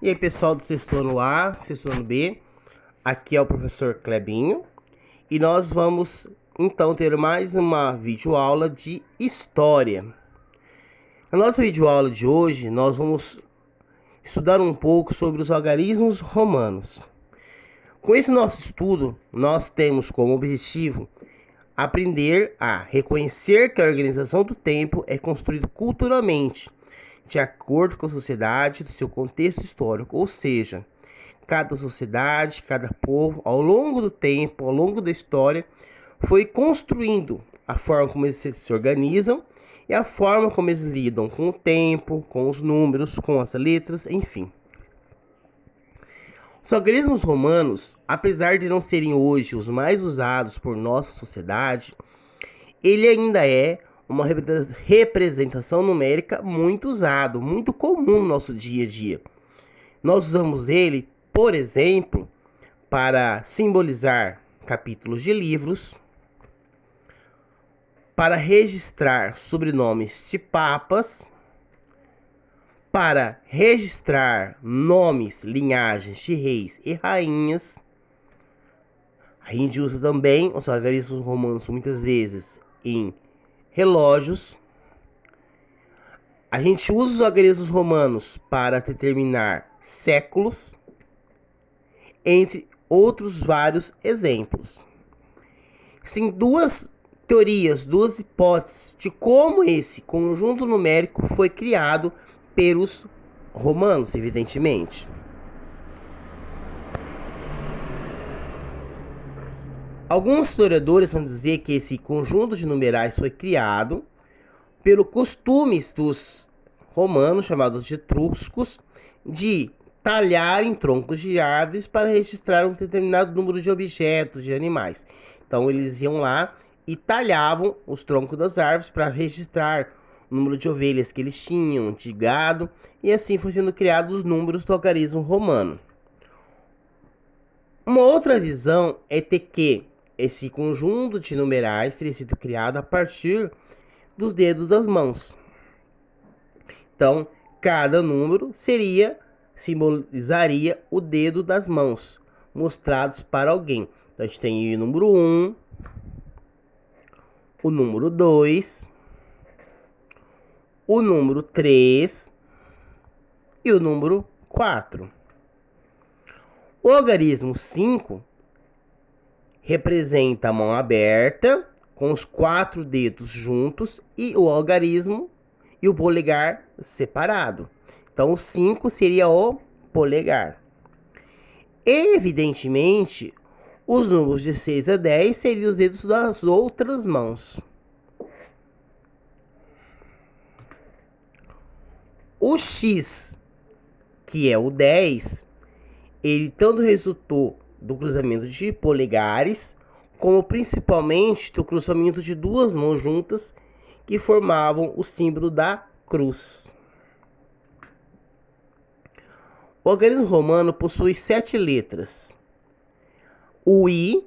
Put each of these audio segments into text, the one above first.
E aí, pessoal do sexto ano A, sexto ano B, aqui é o professor Clebinho e nós vamos então ter mais uma videoaula de história. Na nossa videoaula de hoje, nós vamos estudar um pouco sobre os algarismos romanos. Com esse nosso estudo, nós temos como objetivo aprender a reconhecer que a organização do tempo é construída culturalmente, de acordo com a sociedade do seu contexto histórico, ou seja, cada sociedade, cada povo, ao longo do tempo, ao longo da história, foi construindo a forma como eles se organizam e a forma como eles lidam com o tempo, com os números, com as letras, enfim. Os algarismos romanos, apesar de não serem hoje os mais usados por nossa sociedade, ele ainda é uma representação numérica muito usado, muito comum no nosso dia a dia. Nós usamos ele, por exemplo, para simbolizar capítulos de livros, para registrar sobrenomes de papas, para registrar nomes, linhagens de reis e rainhas. A gente usa também os algarismos romanos muitas vezes em relógios. A gente usa os algarismos romanos para determinar séculos, entre outros vários exemplos. Tem duas teorias, duas hipóteses de como esse conjunto numérico foi criado pelos romanos, evidentemente. Alguns historiadores vão dizer que esse conjunto de numerais foi criado pelo costumes dos romanos, chamados de etruscos, de talhar em troncos de árvores para registrar um determinado número de objetos, de animais. Então eles iam lá e talhavam os troncos das árvores para registrar o número de ovelhas que eles tinham, de gado, e assim foi sendo criados os números do algarismo romano. Uma outra visão é ter que esse conjunto de numerais teria sido criado a partir dos dedos das mãos. Então, cada número simbolizaria o dedo das mãos mostrados para alguém. Então, a gente tem o número 1, o número 2, o número 3 e o número 4. O algarismo 5 representa a mão aberta, com os 4 dedos juntos, e o algarismo e o polegar separado. Então, o 5 seria o polegar. Evidentemente, os números de 6 a 10 seriam os dedos das outras mãos. O X, que é o 10, ele tanto resultou do cruzamento de polegares, como principalmente do cruzamento de duas mãos juntas que formavam o símbolo da cruz. O algarismo romano possui 7 letras. O I,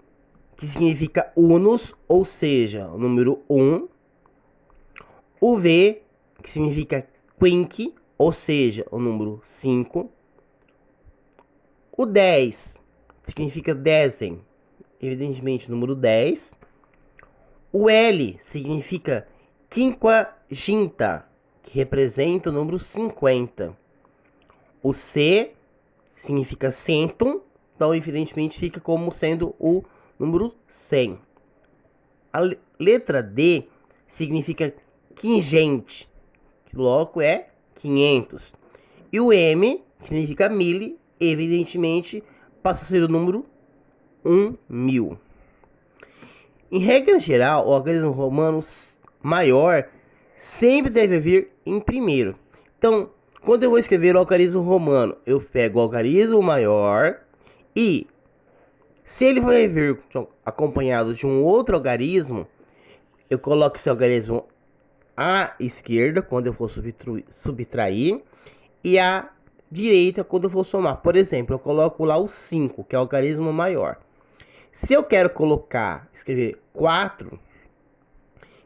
que significa unus, ou seja, o número 1. O V, que significa quinque, ou seja, o número 5. O 10 significa dezen, evidentemente o número 10. O L significa quinquaginta, que representa o número 50. O C significa centum, então evidentemente fica como sendo o número 100. A letra D significa quingente, que logo é 500. E o M, que significa mille, evidentemente passa a ser o número 1000. Em regra geral, o algarismo romano maior sempre deve vir em primeiro. Então, quando eu vou escrever o algarismo romano, eu pego o algarismo maior e, se ele vai vir acompanhado de um outro algarismo, eu coloco esse algarismo à esquerda quando eu for subtrair e à direita quando eu for somar. Por exemplo, eu coloco lá o 5, que é o algarismo maior. Se eu quero escrever 4,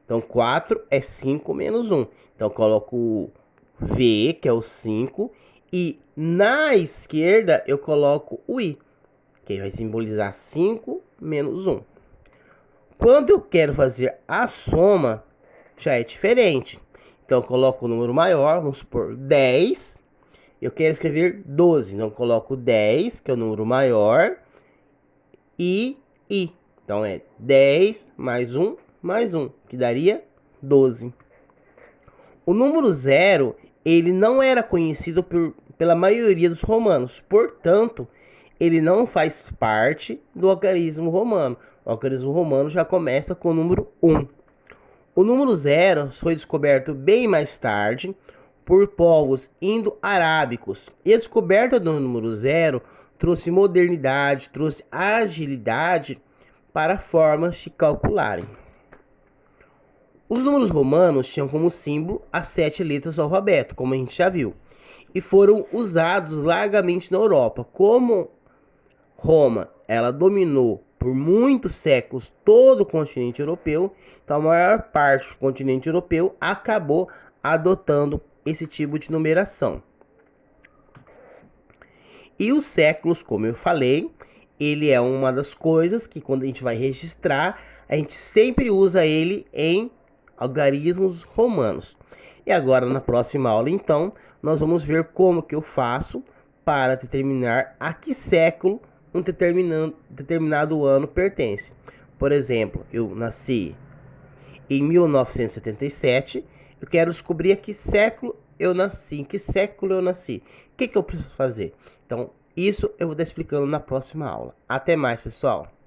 então 4 é 5 menos 1. Então eu coloco o V, que é o 5, E na esquerda eu coloco o i, que vai simbolizar 5 menos 1. Quando eu quero fazer a soma, já é diferente. Então eu coloco o número maior, vamos supor 10. Eu quero escrever 12, então eu coloco 10, que é o número maior, e i. Então é 10 mais 1, que daria 12. O número zero, ele não era conhecido pela maioria dos romanos, portanto, ele não faz parte do algarismo romano. O algarismo romano já começa com o número 1. O número zero foi descoberto bem mais tarde por povos indo-arábicos. E a descoberta do número zero trouxe modernidade, trouxe agilidade para formas de calcularem. Os números romanos tinham como símbolo as 7 letras do alfabeto, como a gente já viu, e foram usados largamente na Europa. Como Roma, ela dominou por muitos séculos todo o continente europeu, então a maior parte do continente europeu acabou adotando esse tipo de numeração. E os séculos, como eu falei, ele é uma das coisas que quando a gente vai registrar, a gente sempre usa ele em algarismos romanos. E agora na próxima aula, então, nós vamos ver como que eu faço para determinar a que século um determinado ano pertence. Por exemplo, eu nasci em 1977, eu quero descobrir a que século eu nasci, em que século eu nasci. O que eu preciso fazer? Então, isso eu vou estar explicando na próxima aula. Até mais, pessoal!